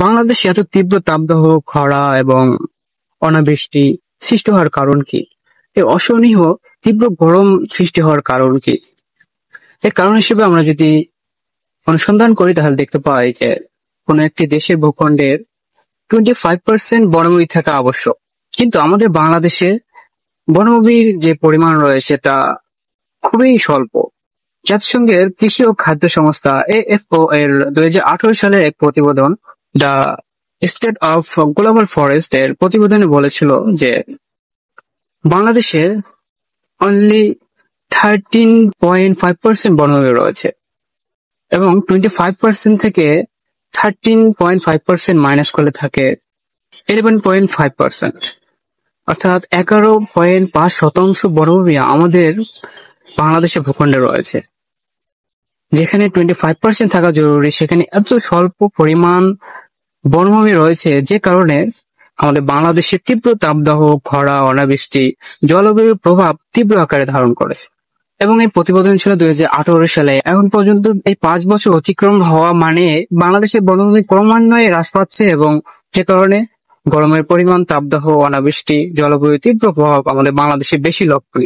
বাংলাদেশে এত তীব্র তাপদাহ, খরা এবং অনাবৃষ্টি সৃষ্টি হওয়ার কারণ কি? এই অসহনীয় তীব্র গরম সৃষ্টি হওয়ার কারণ কি? এর কারণ হিসেবে আমরা যদি অনুসন্ধান করি তাহলে দেখতে পাই যে কোনো একটি দেশের ভূখণ্ডের 25% বনভূমি থাকা আবশ্যক। কিন্তু আমাদের বাংলাদেশে বনভূমির যে পরিমাণ রয়েছে তা খুবই স্বল্প। জাতিসংঘের কৃষি ও খাদ্য সংস্থা AFO এর 2018 সালের এক প্রতিবেদন the state of global forest এর প্রতিবেদনে বলেছিল যে বাংলাদেশে অনলি 13.5% বনভূমি রয়েছে এবং 25% থেকে 13.5% মাইনাস করলে থাকে 11.5%, অর্থাৎ 11.5% বনভূমি আমাদের বাংলাদেশের ভূখণ্ডে রয়েছে। যেখানে 25% থাকা জরুরি সেখানে এত স্বল্প পরিমাণ বনভূমি রয়েছে, যে কারণে আমাদের বাংলাদেশের তীব্র তাপদাহ, খরা, অনাবৃষ্টি, জলবায়ুর প্রভাব তীব্র আকারে ধারণ করেছে। এবং এই প্রতিবেদন ছিল 2018 সালে। এখন পর্যন্ত এই 5 বছর অতিক্রম হওয়া মানে বাংলাদেশের বনভূমি ক্রমান্বয়ে হ্রাস পাচ্ছে এবং যে কারণে গরমের পরিমাণ, তাপদাহ, অনাবৃষ্টি, জলবায়ুর তীব্র প্রভাব আমাদের বাংলাদেশে বেশি লক্ষ্য